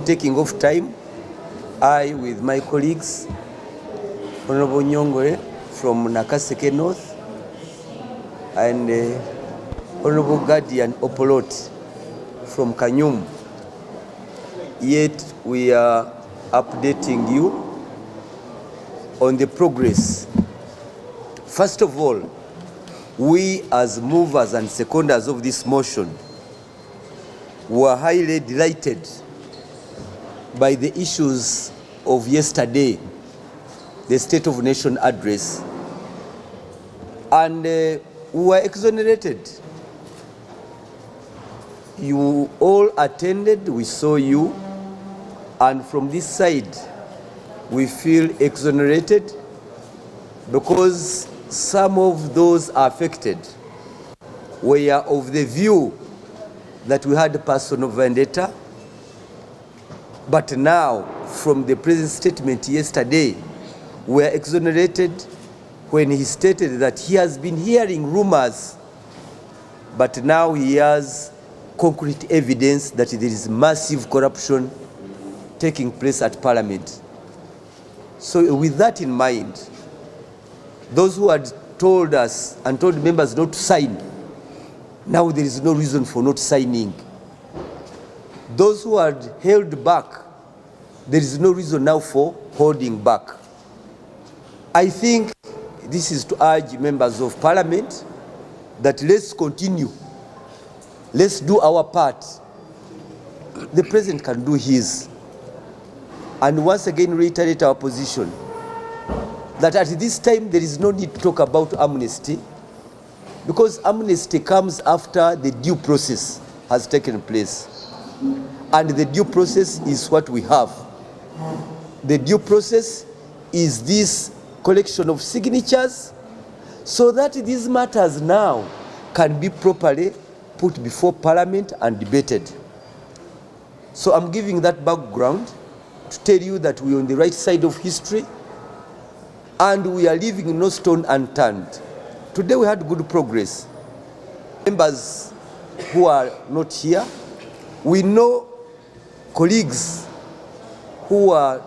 taking of time, I, with my colleagues, Honorable Nyongwe from Nakaseke North, and Honorable Guardian Opolot from Kanyum, yet we are updating you on the progress. First of all, we as movers and seconders of this motion were highly delighted by the issues of yesterday, the State of Nation address, and we were exonerated. You all attended, we saw you, and from this side we feel exonerated because some of those affected were of the view that we had personal vendetta, but now from the President's statement yesterday, we are exonerated when he stated that he has been hearing rumors, but now he has concrete evidence that there is massive corruption taking place at Parliament. So with that in mind, those who had told us and told members not to sign, now there is no reason for not signing. Those who had held back, there is no reason now for holding back. I think this is to urge members of Parliament that let's continue. Let's do our part. The President can do his. And once again reiterate our position that at this time there is no need to talk about amnesty, because amnesty comes after the due process has taken place. And the due process is what we have. The due process is this collection of signatures so that these matters now can be properly put before Parliament and debated. So I'm giving that background to tell you that we're on the right side of history and we are leaving no stone unturned. Today we had good progress. Members who are not here, we know colleagues who are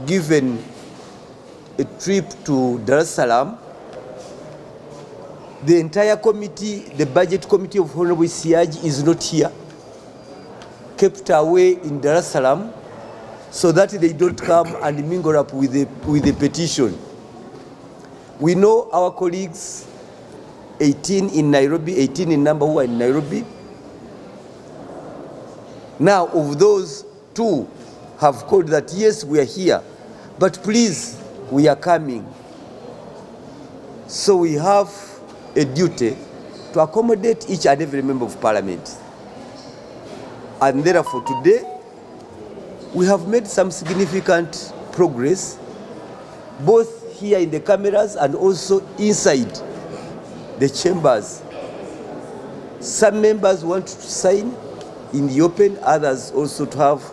given a trip to Dar es Salaam. The entire committee, the budget committee of Honorable Siaji is not here, kept away in Dar es Salaam so that they don't come and mingle up with the petition. We know our colleagues, 18 in Nairobi, 18 in number who are in Nairobi. Now, of those, 2 have called that, yes, we are here, but please, we are coming. So we have a duty to accommodate each and every member of Parliament. And therefore, today, we have made some significant progress, both here in the cameras and also inside the chambers. Some members want to sign in the open, others also to have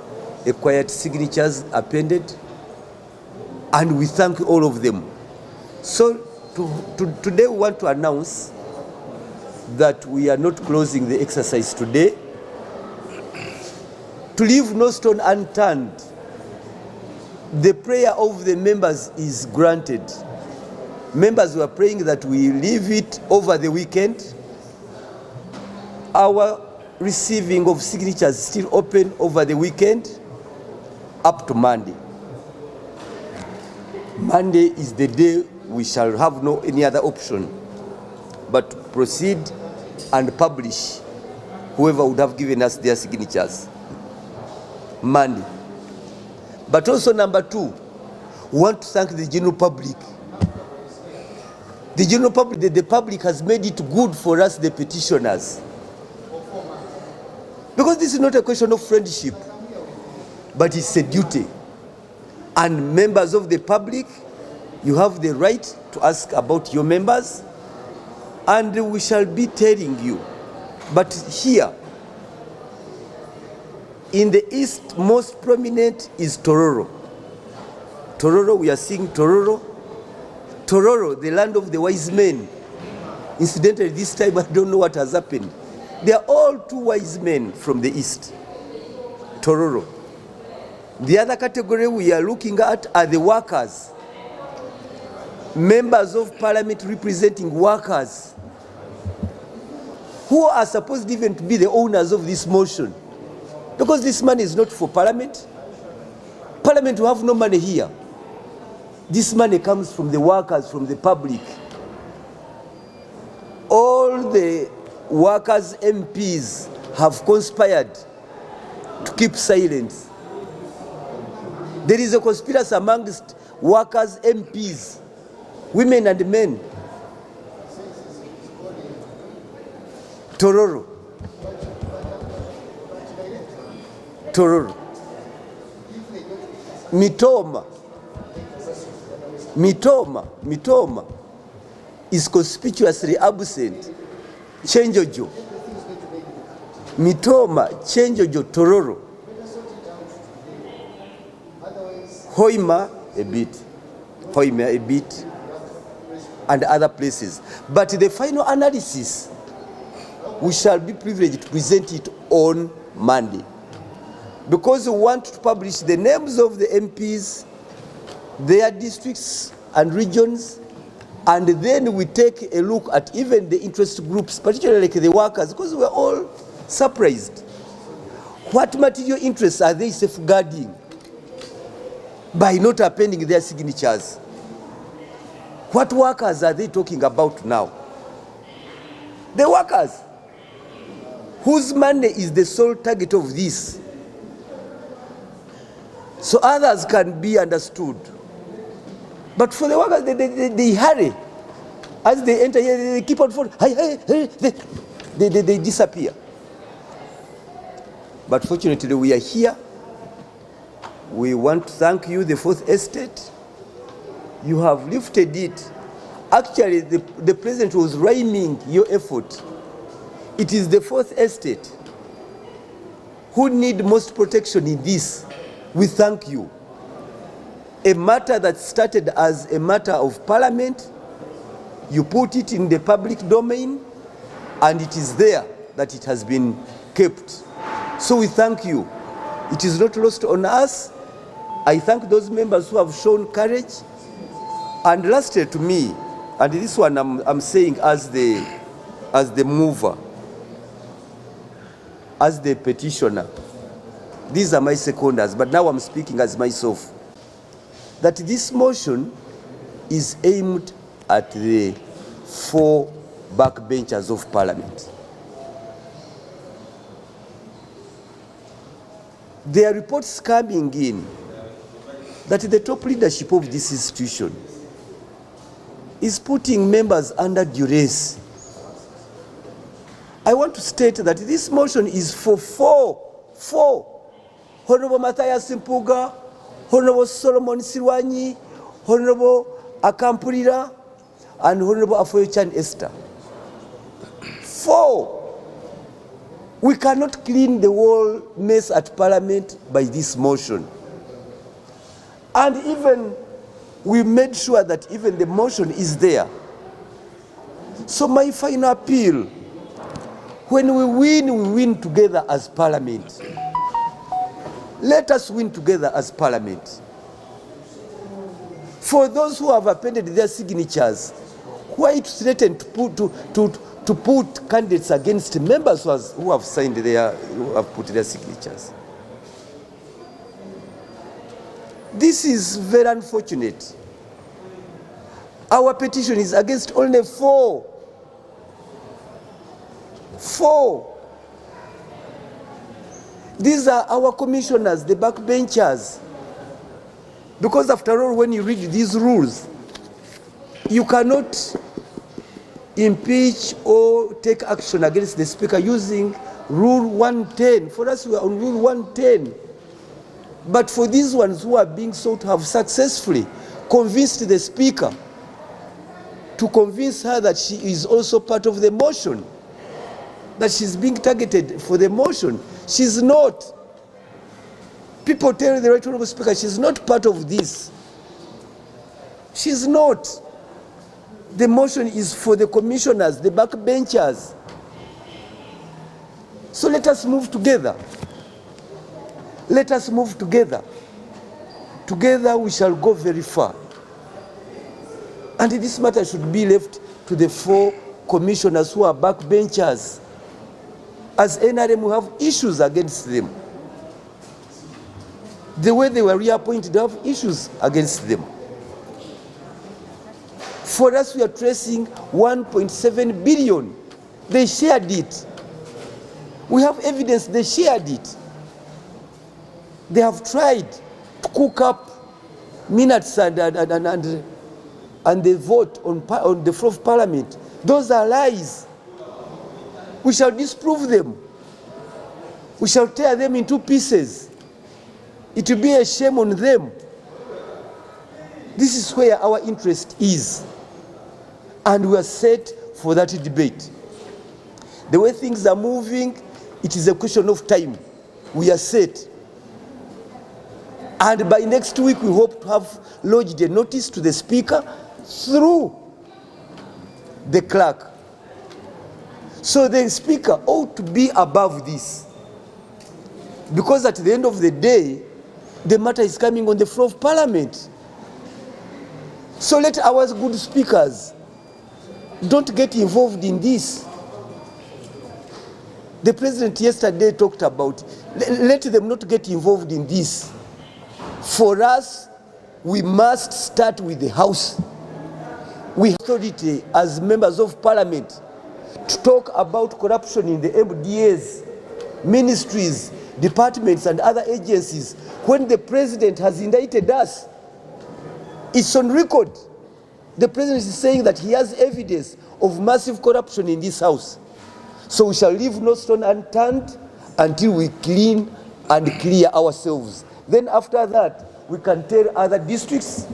a quiet signatures appended, and we thank all of them. So today we want to announce that we are not closing the exercise today. To leave no stone unturned, the prayer of the members is granted. Members were praying that we leave it over the weekend. Our receiving of signatures is still open over the weekend up to Monday. Monday is the day we shall have no any other option but to proceed and publish whoever would have given us their signatures. Monday. But also number 2, we want to thank the general public. The general public, the public has made it good for us, the petitioners. Because this is not a question of friendship, but it's a duty. And members of the public, you have the right to ask about your members, and we shall be telling you. But here, in the east, most prominent is Tororo. Tororo, we are seeing Tororo. Tororo, the land of the wise men. Incidentally, this time I don't know what has happened. They are all 2 wise men from the east. Tororo. The other category we are looking at are the workers, members of parliament representing workers, who are supposed even to be the owners of this motion, because this money is not for parliament. Parliament will have no money here. This money comes from the workers, from the public. All the workers' MPs have conspired to keep silence. There is a conspiracy amongst workers' MPs, women and men. Tororo. Mitoma is conspicuously absent. Chenjojo. Mitoma, Chenjojo, Tororo. Hoima a bit, and other places. But the final analysis, we shall be privileged to present it on Monday, because we want to publish the names of the MPs, their districts and regions, and then we take a look at even the interest groups, particularly like the workers, because we're all surprised. What material interests are they safeguarding by not appending their signatures? What workers are they talking about now? The workers whose money is the sole target of this. So others can be understood. But for the workers, they hurry. As they enter here, they keep on falling. They disappear. But fortunately, we are here. We want to thank you, the Fourth Estate. You have lifted it. Actually, the president was rhyming your effort. It is the Fourth Estate who need most protection in this. We thank you. A matter that started as a matter of parliament, you put it in the public domain, and it is there that it has been kept. So we thank you. It is not lost on us. I thank those members who have shown courage. And lastly, to me, and this one I'm saying as the mover, as the petitioner, these are my seconders, but now I'm speaking as myself, that this motion is aimed at the 4 backbenchers of parliament. There are reports coming in that the top leadership of this institution is putting members under duress. I want to state that this motion is for four. Honorable Matthias Mpuuga, Honorable Solomon Sirwanyi, Honorable Akampulira, and Honorable Afoyochan Esther. 4. We cannot clean the whole mess at Parliament by this motion. And even we made sure that even the motion is there. So my final appeal, when we win together as Parliament. Let us win together as Parliament. For those who have appended their signatures, why to threaten to put candidates against members who have signed who have put their signatures? This is very unfortunate. Our petition is against only 4. These are our commissioners, the backbenchers. Because after all, when you read these rules, you cannot impeach or take action against the speaker using Rule 110. For us, we are on Rule 110. But for these ones who are being sought to have successfully convinced the speaker, to convince her that she is also part of the motion, that she's being targeted for the motion. She's not. People tell the Right Honourable Speaker she's not part of this. She's not. The motion is for the commissioners, the backbenchers. So let us move together. Let us move together. Together we shall go very far. And this matter should be left to the 4 commissioners who are backbenchers. As NRM, we have issues against them. The way they were reappointed, they have issues against them. For us, we are tracing 1.7 billion. They shared it. We have evidence they shared it. They have tried to cook up minutes and the vote on the floor of parliament. Those are lies. We shall disprove them. We shall tear them into pieces. It will be a shame on them. This is where our interest is. And we are set for that debate. The way things are moving, it is a question of time. We are set. And by next week, we hope to have lodged a notice to the Speaker through the clerk. So the Speaker ought to be above this. Because at the end of the day, the matter is coming on the floor of Parliament. So let our good speakers don't get involved in this. The President yesterday talked about, let them not get involved in this. For us, we must start with the House. We have authority as members of Parliament to talk about corruption in the MDAs, ministries, departments and other agencies when the President has indicted us. It's on record. The President is saying that he has evidence of massive corruption in this House. So we shall leave no stone unturned until we clean and clear ourselves. Then after that, we can tell other districts,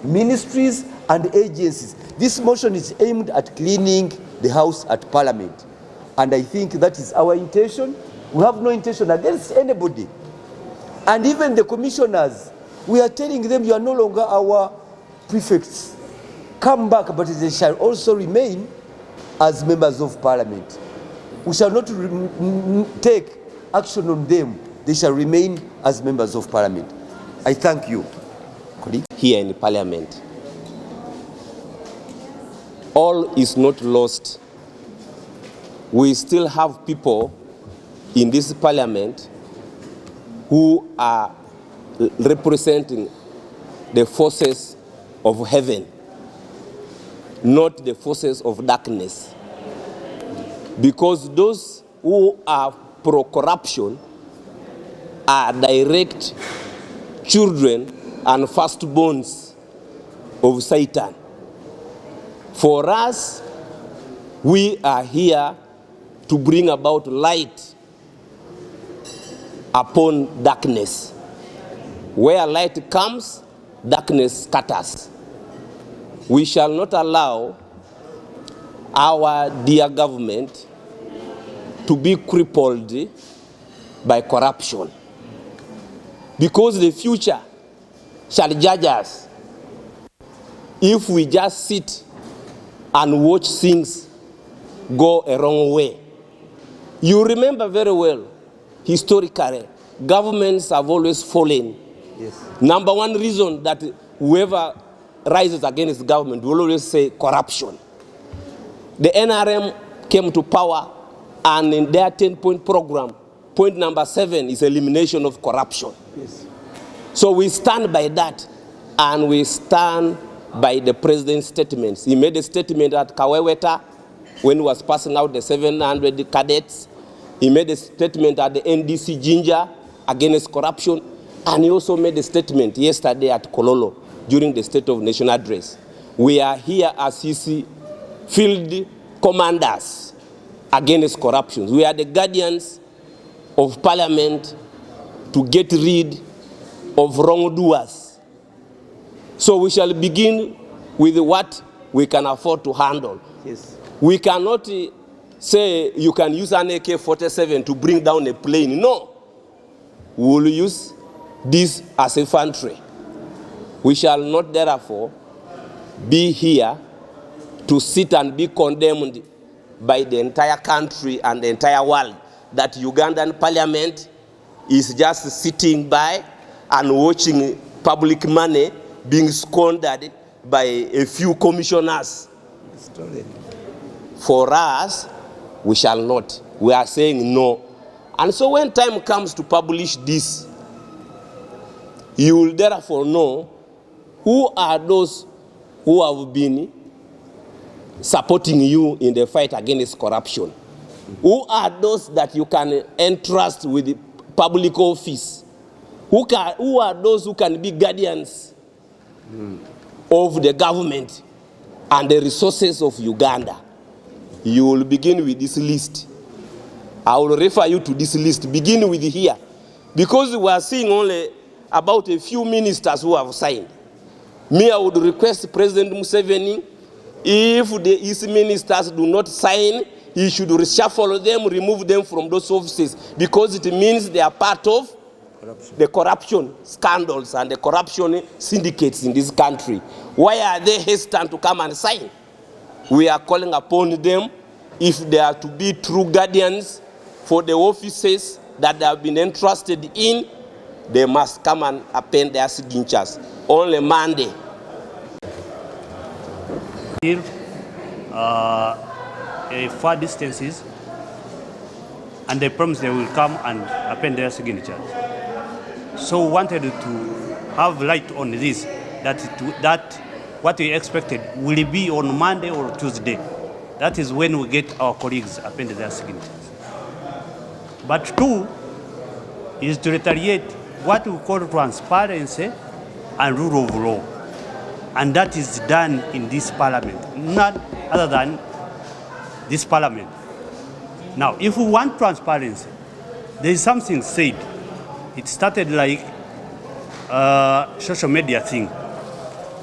ministries and agencies. This motion is aimed at cleaning the House at Parliament. And I think that is our intention. We have no intention against anybody. And even the commissioners, we are telling them you are no longer our prefects. Come back, but they shall also remain as members of Parliament. We shall not take action on them. They shall remain as members of Parliament. I thank you. Here in Parliament, all is not lost. We still have people in this Parliament who are representing the forces of heaven, not the forces of darkness. Because those who are pro-corruption are direct children and firstborns of Satan. For us, we are here to bring about light upon darkness. Where light comes, darkness scatters. We shall not allow our dear government to be crippled by corruption, because the future shall judge us if we just sit and watch things go a wrong way. You remember very well, historically, governments have always fallen. Yes. Number one reason that whoever rises against government will always say corruption. The NRM came to power, and in their 10-point program, point number 7 is elimination of corruption. Yes. So we stand by that, and we stand by the president's statements. He made a statement at Kaweweta when he was passing out the 700 cadets. He made a statement at the NDC Ginger against corruption, and he also made a statement yesterday at Kololo during the State of Nation address. We are here as his field commanders against corruption. We are the guardians of Parliament to get rid of wrongdoers. So we shall begin with what we can afford to handle. Yes. We cannot say you can use an AK-47 to bring down a plane. No. We will use this as infantry. We shall not therefore be here to sit and be condemned by the entire country and the entire world that Ugandan Parliament is just sitting by and watching public money being squandered by a few commissioners. For us, we shall not. We are saying no. And so when time comes to publish this, you will therefore know who are those who have been supporting you in the fight against corruption. Who are those that you can entrust with the public office? Who are those who can be guardians of the government and the resources of Uganda? You will begin with this list. I will refer you to this list. Begin with here. Because we are seeing only about a few ministers who have signed. Me, I would request President Museveni, if his ministers do not sign, he should reshuffle them, remove them from those offices, because it means they are part of the corruption scandals and the corruption syndicates in this country. Why are they hesitant to come and sign? We are calling upon them, if they are to be true guardians for the offices that they have been entrusted in, they must come and append their signatures. Only Monday. Far distances, and they promise they will come and append their signatures. So we wanted to have light on this, that what we expected will be on Monday or Tuesday. That is when we get our colleagues append their signatures. But two is to retaliate what we call transparency and rule of law. And that is done in this parliament, not other than this parliament. Now, if we want transparency, there is something said. It started like social media thing,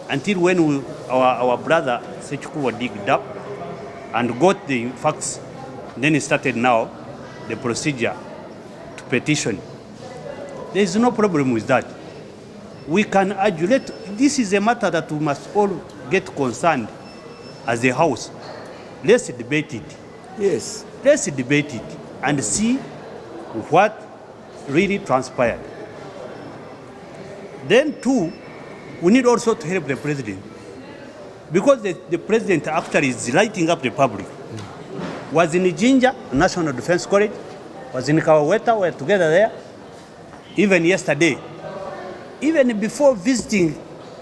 until when our brother Sechikuwa digged up and got the facts, then it started now the procedure to petition. There is no problem with that. We can adulate. This is a matter that we must all get concerned as a house. Let's debate it. Yes. Let's debate it and see what really transpired. Then two, we need also to help the president, because the president actually is lighting up the public. Was in Jinja, National Defense College, was in Kawaweta, we were together there. Even yesterday, even before visiting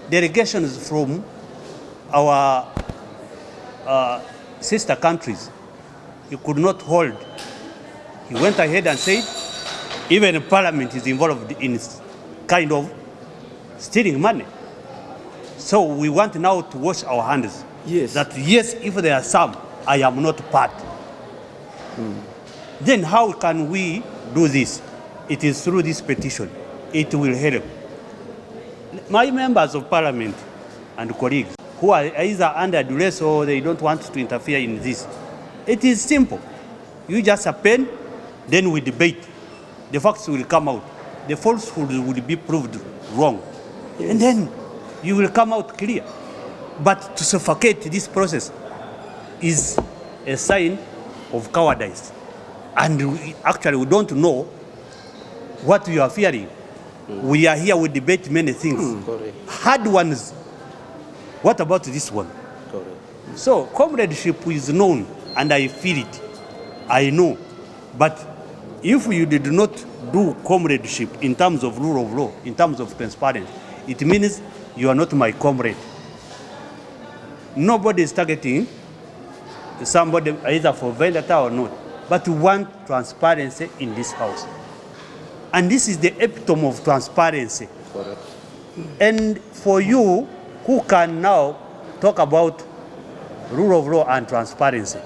delegations from our sister countries, he could not hold. He went ahead and said, even Parliament is involved in kind of stealing money. So we want now to wash our hands. Yes. That yes, if there are some, I am not part. Then how can we do this? It is through this petition. It will help. My members of Parliament and colleagues who are either under duress or they don't want to interfere in this, it is simple. You just append, then we debate. The facts will come out. The falsehood will be proved wrong. Yes. And then you will come out clear. But to suffocate this process is a sign of cowardice. And we don't know what we are fearing. We are here, we debate many things. Hard ones. What about this one? So comradeship is known, and I feel it. I know. But if you did not do comradeship in terms of rule of law, in terms of transparency, it means you are not my comrade. Nobody is targeting somebody either for vendetta or not. But we want transparency in this house. And this is the epitome of transparency. Correct. And for you who can now talk about rule of law and transparency,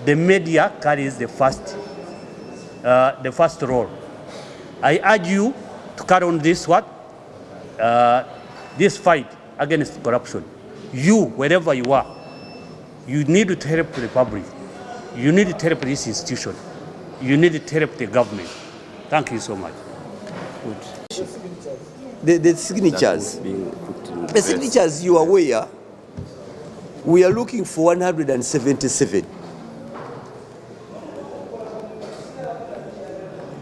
the media carries the first role. I urge you to carry on this this fight against corruption. You, wherever you are, you need to help the public. You need to help this institution. You need to help the government. Thank you so much. Good. The signatures. The signatures, you are aware, we are looking for 177.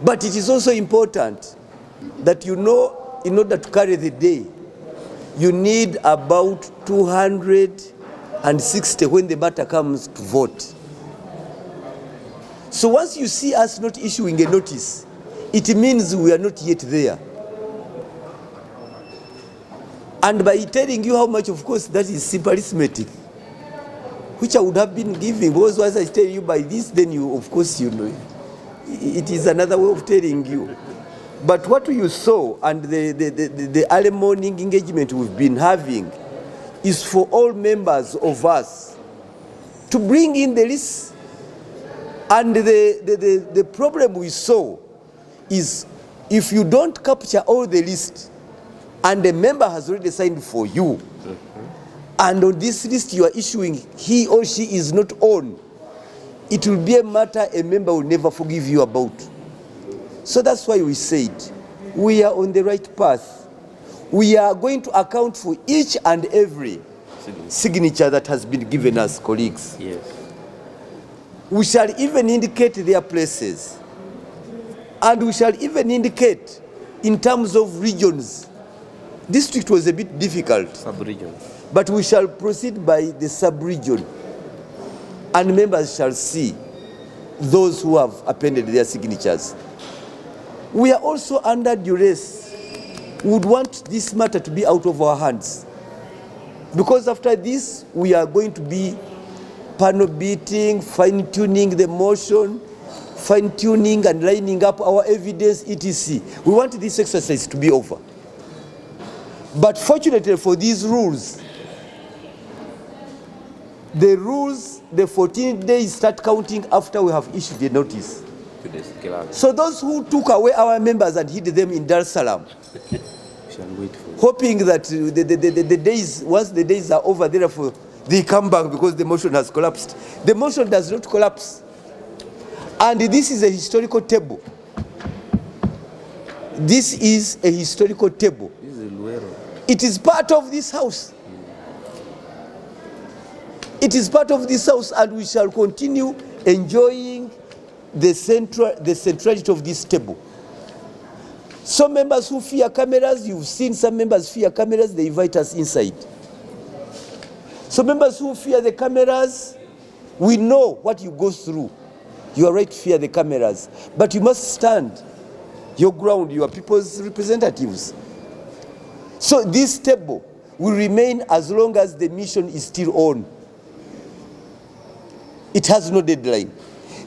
But it is also important that in order to carry the day, you need about 260 when the matter comes to vote. So once you see us not issuing a notice, it means we are not yet there. And by telling you how much, of course, that is simple arithmetic, which I would have been giving, because once I tell you by this, then you, of course, you know. It is another way of telling you. But what you saw and the early morning engagement we've been having is for all members of us to bring in the list. And the problem we saw is if you don't capture all the list and the member has already signed for you, and on this list you are issuing he or she is not on, it will be a matter a member will never forgive you about. So that's why we said we are on the right path. We are going to account for each and every signature that has been given us, colleagues. Yes. We shall even indicate their places. And we shall even indicate in terms of regions. District was a bit difficult. Sub-region. But we shall proceed by the sub-region. And members shall see those who have appended their signatures. We are also under duress. We would want this matter to be out of our hands. Because after this, we are going to be panel beating, fine-tuning the motion, fine-tuning and lining up our evidence, etc. We want this exercise to be over. But fortunately for these rules, the 14 days start counting after we have issued the notice. So those who took away our members and hid them in Dar es Salaam, hoping that the days, once the days are over, therefore they come back because the motion has collapsed. The motion does not collapse. And this is a historical table. This is a historical table. It is part of this house. It is part of this house, and we shall continue enjoying the centrality of this table. Some members who fear cameras, you've seen some members fear cameras, they invite us inside. Some members who fear the cameras, we know what you go through. You are right to fear the cameras, but you must stand your ground, you are people's representatives. So this table will remain as long as the mission is still on. It has no deadline.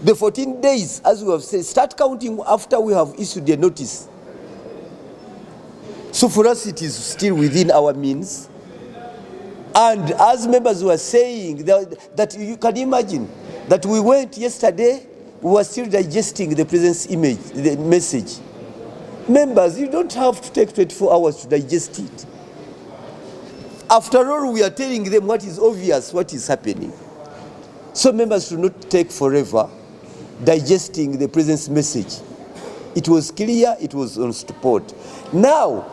The 14 days, as we have said, start counting after we have issued the notice. So for us, it is still within our means. And as members were saying, that you can imagine that we went yesterday, we were still digesting the president's image, the message. Members, you don't have to take 24 hours to digest it. After all, we are telling them what is obvious, what is happening. So members should not take forever digesting the president's message. It was clear, it was on support. Now,